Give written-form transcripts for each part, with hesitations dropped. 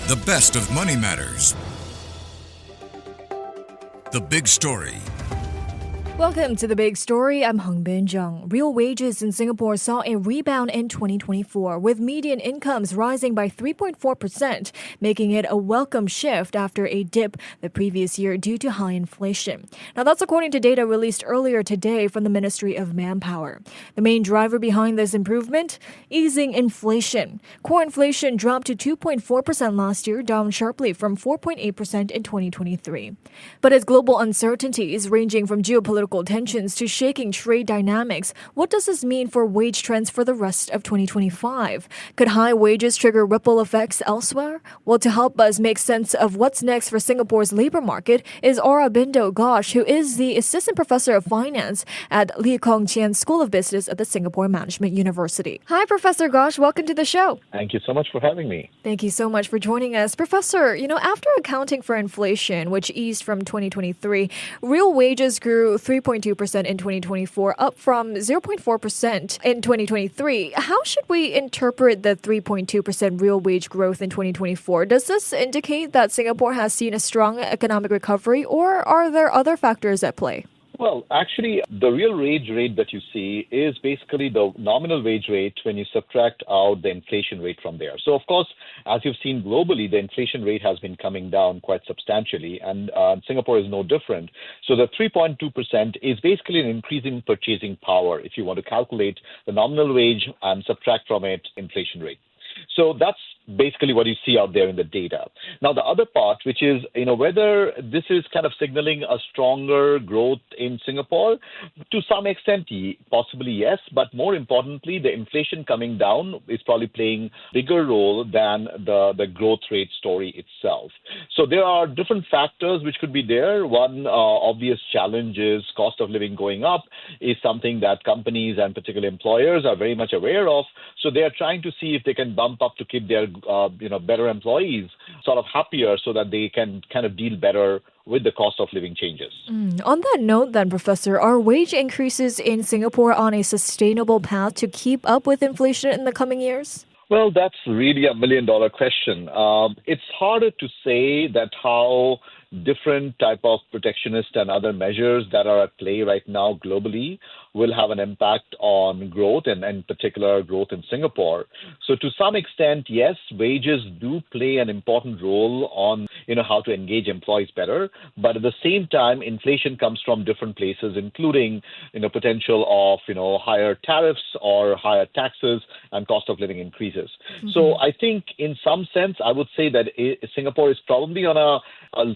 The best of Money Matters. The Big Story. Welcome to The Big Story. I'm Hongbin, Jeong. Real wages in Singapore saw a rebound in 2024, with median incomes rising by 3.4%, making it a welcome shift after a dip the previous year due to high inflation. Now, that's according to data released earlier today from the Ministry of Manpower. The main driver behind this improvement? Easing inflation. Core inflation dropped to 2.4% last year, down sharply from 4.8% in 2023. But as global uncertainties, ranging from geopolitical tensions to shaking trade dynamics, what does this mean for wage trends for the rest of 2025? Could high wages trigger ripple effects elsewhere? Well, to help us make sense of what's next for Singapore's labor market is Aurobindo Ghosh, who is the Assistant Professor of Finance at Chian School of Business at the Singapore Management University. Hi, Professor Ghosh. Welcome to the show. Thank you so much for having me. Thank you so much for joining us. Professor, after accounting for inflation, which eased from 2023, real wages grew 3.2% in 2024, up from 0.4% in 2023. How should we interpret the 3.2% real wage growth in 2024? Does this indicate that Singapore has seen a strong economic recovery, or are there other factors at play? Well, actually, the real wage rate that you see is basically the nominal wage rate when you subtract out the inflation rate from there. So, of course, as you've seen globally, the inflation rate has been coming down quite substantially, and Singapore is no different. So the 3.2% is basically an increase in purchasing power if you want to calculate the nominal wage and subtract from it inflation rate. So that's basically what you see out there in the data. Now, the other part, which is, whether this is kind of signaling a stronger growth in Singapore, to some extent, possibly yes, but more importantly, the inflation coming down is probably playing a bigger role than the growth rate story itself. So there are different factors which could be there. One obvious challenge is cost of living going up is something that companies and particularly employers are very much aware of. So they are trying to see if they can bump up to keep their better employees sort of happier so that they can kind of deal better with the cost of living changes. On that note then, Professor, are wage increases in Singapore on a sustainable path to keep up with inflation in the coming years? Well, that's really $1 million question. It's harder to say that how different type of protectionist and other measures that are at play right now globally will have an impact on growth and in particular growth in Singapore. So to some extent, yes, wages do play an important role on, how to engage employees better. But at the same time, inflation comes from different places, including, potential of, higher tariffs or higher taxes and cost of living increases. Mm-hmm. So I think in some sense, I would say that Singapore is probably on a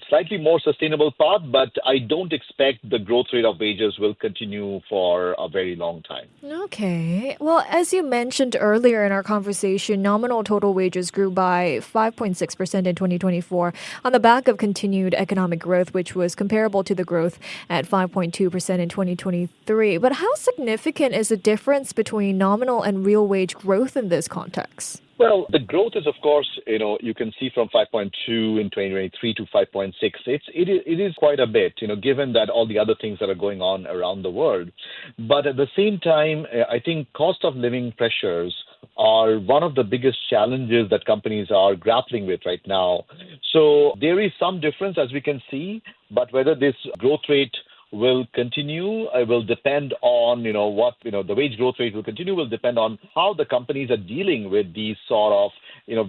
slightly more sustainable path, but I don't expect the growth rate of wages will continue for a very long time. Okay. Well, as you mentioned earlier in our conversation, nominal total wages grew by 5.6% in 2024 on the back of continued economic growth, which was comparable to the growth at 5.2% in 2023. But how significant is the difference between nominal and real wage growth in this context? Well, the growth is, of course, you can see from 5.2 in 2023 to 5.6. It is quite a bit, given that all the other things that are going on around the world. But at the same time, I think cost of living pressures are one of the biggest challenges that companies are grappling with right now. So there is some difference, as we can see, but whether this growth rate will continue will depend on, the wage growth rate will continue will depend on how the companies are dealing with these sort of,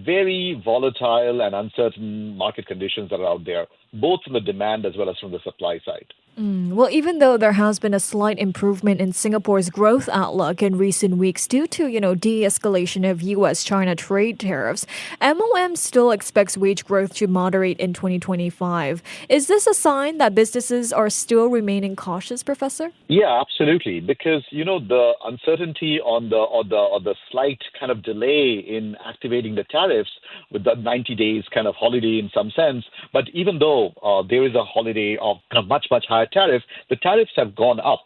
very volatile and uncertain market conditions that are out there, both from the demand as well as from the supply side. Well, even though there has been a slight improvement in Singapore's growth outlook in recent weeks due to, de-escalation of U.S.-China trade tariffs, MOM still expects wage growth to moderate in 2025. Is this a sign that businesses are still remaining cautious, Professor? Yeah, absolutely. Because, the uncertainty on the slight kind of delay in activating the tariffs with the 90 days kind of holiday in some sense, but even though there is a holiday of much, much higher tariff, the tariffs have gone up.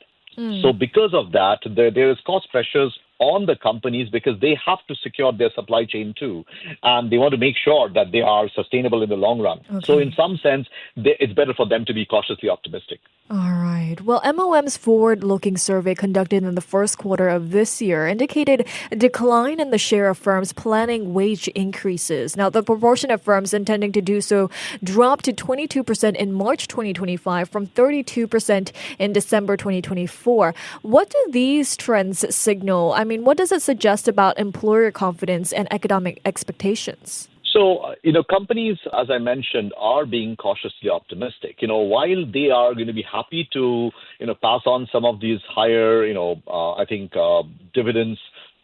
So because of that, there is cost pressures on the companies because they have to secure their supply chain too. And they want to make sure that they are sustainable in the long run. Okay. So in some sense, it's better for them to be cautiously optimistic. All right. Right. Well, MOM's forward-looking survey conducted in the first quarter of this year indicated a decline in the share of firms planning wage increases. Now, the proportion of firms intending to do so dropped to 22% in March 2025 from 32% in December 2024. What do these trends signal? I mean, what does it suggest about employer confidence and economic expectations? So, companies, as I mentioned, are being cautiously optimistic. While they are going to be happy to, pass on some of these higher, dividends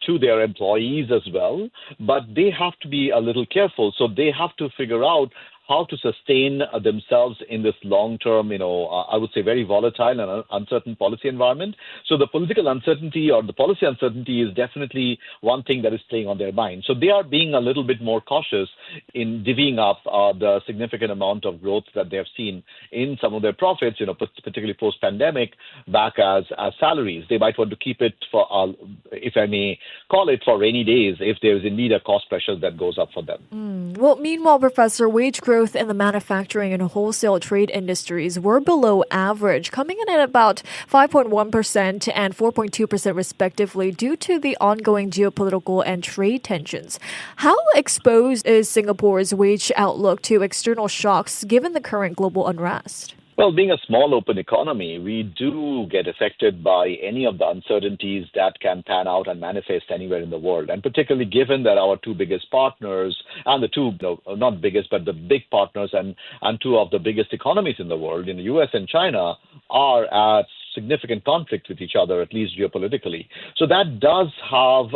to their employees as well, but they have to be a little careful. So they have to figure out how to sustain themselves in this long-term, I would say very volatile and uncertain policy environment. So the political uncertainty or the policy uncertainty is definitely one thing that is playing on their mind. So they are being a little bit more cautious in divvying up the significant amount of growth that they have seen in some of their profits, particularly post-pandemic, back as salaries. They might want to keep it for, if I may call it, for rainy days if there is indeed a cost pressure that goes up for them. Well, meanwhile, Professor, wage growth in the manufacturing and wholesale trade industries were below average, coming in at about 5.1% and 4.2% respectively due to the ongoing geopolitical and trade tensions. How exposed is Singapore's wage outlook to external shocks given the current global unrest? Well, being a small open economy, we do get affected by any of the uncertainties that can pan out and manifest anywhere in the world. And particularly given that our two biggest partners and the two, not biggest, but the big partners and two of the biggest economies in the world, in the US and China, are at significant conflict with each other, at least geopolitically. So that does have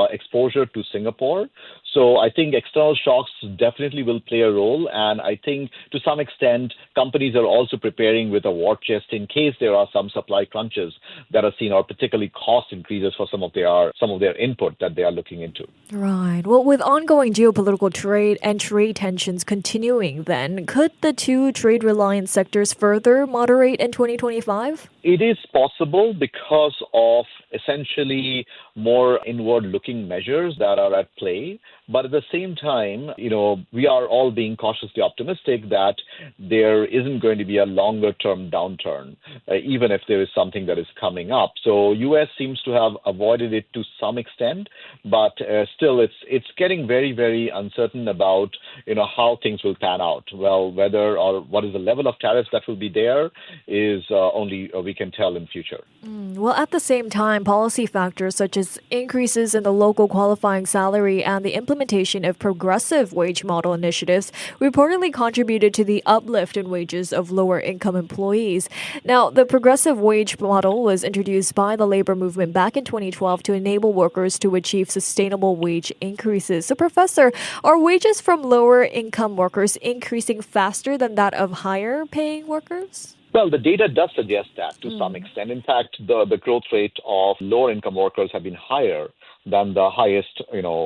exposure to Singapore. So I think external shocks definitely will play a role. And I think to some extent, companies are also preparing with a war chest in case there are some supply crunches that are seen, or particularly cost increases for some of their input that they are looking into. Right. Well, with ongoing geopolitical trade and trade tensions continuing then, could the two trade-reliant sectors further moderate in 2025? It is possible because of essentially more inward-looking measures that are at play. But at the same time, we are all being cautiously optimistic that there isn't going to be a longer-term downturn, even if there is something that is coming up. So U.S. seems to have avoided it to some extent, but still it's getting very, very uncertain about, how things will pan out. Well, whether or what is the level of tariffs that will be there is only we can tell in future. Well, at the same time, policy factors such as increases in the local qualifying salary and the implementation of progressive wage model initiatives reportedly contributed to the uplift in wages of lower income employees. Now, the progressive wage model was introduced by the labor movement back in 2012 to enable workers to achieve sustainable wage increases. So, Professor, are wages from lower income workers increasing faster than that of higher paying workers? Well, the data does suggest that to some extent. In fact, the growth rate of lower income workers have been higher than the highest,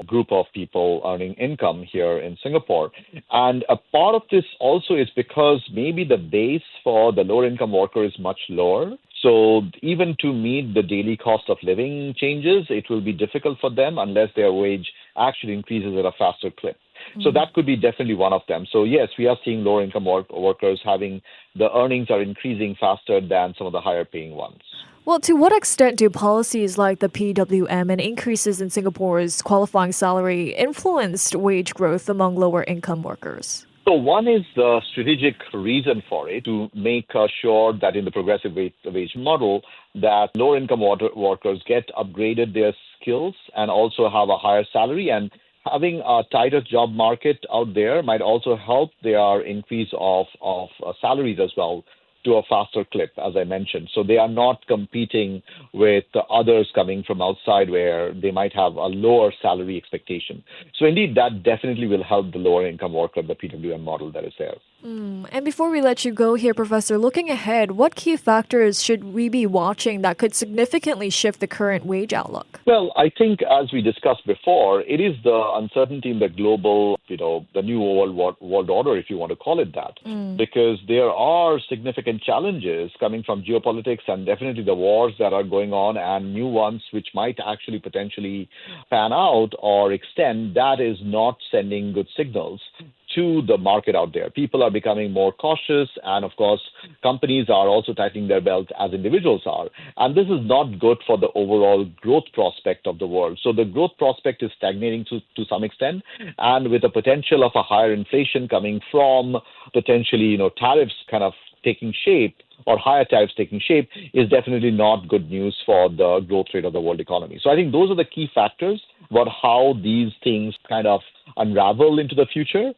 group of people earning income here in Singapore. And a part of this also is because maybe the base for the lower income worker is much lower. So even to meet the daily cost of living changes, it will be difficult for them unless their wage actually increases at a faster clip. So that could be definitely one of them. So yes, we are seeing lower income workers having the earnings are increasing faster than some of the higher paying ones. Well, to what extent do policies like the PWM and increases in Singapore's qualifying salary influenced wage growth among lower income workers? So one is the strategic reason for it, to make sure that in the progressive wage model that lower income workers get upgraded their skills and also have a higher salary. And having a tighter job market out there might also help their increase of salaries as well to a faster clip, as I mentioned. So they are not competing with the others coming from outside where they might have a lower salary expectation. So indeed, that definitely will help the lower income worker, the PWM model that is there. And before we let you go here, Professor, looking ahead, what key factors should we be watching that could significantly shift the current wage outlook? Well, I think as we discussed before, it is the uncertainty in the global, the new world order, if you want to call it that, because there are significant challenges coming from geopolitics and definitely the wars that are going on and new ones which might actually potentially pan out or extend. That is not sending good signals to the market out there. People are becoming more cautious, and of course, companies are also tightening their belts as individuals are. And this is not good for the overall growth prospect of the world. So the growth prospect is stagnating to some extent, and with the potential of a higher inflation coming from potentially, tariffs kind of taking shape, or higher tariffs taking shape, is definitely not good news for the growth rate of the world economy. So I think those are the key factors about how these things kind of unravel into the future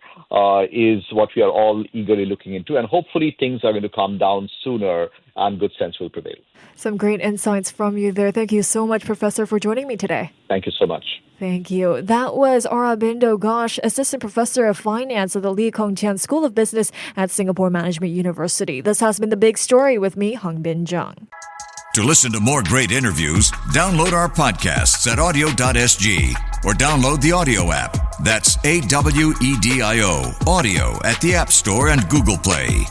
is what we are all eagerly looking into. And hopefully things are going to calm down sooner and good sense will prevail. Some great insights from you there. Thank you so much, Professor, for joining me today. Thank you so much. Thank you. That was Aurobindo Ghosh, Assistant Professor of Finance at the Lee Kong Chian School of Business at Singapore Management University. This has been The Big Story with me, Hongbin Jeong. To listen to more great interviews, download our podcasts at audio.sg or download the audio app. That's AWEDIO, audio at the App Store and Google Play.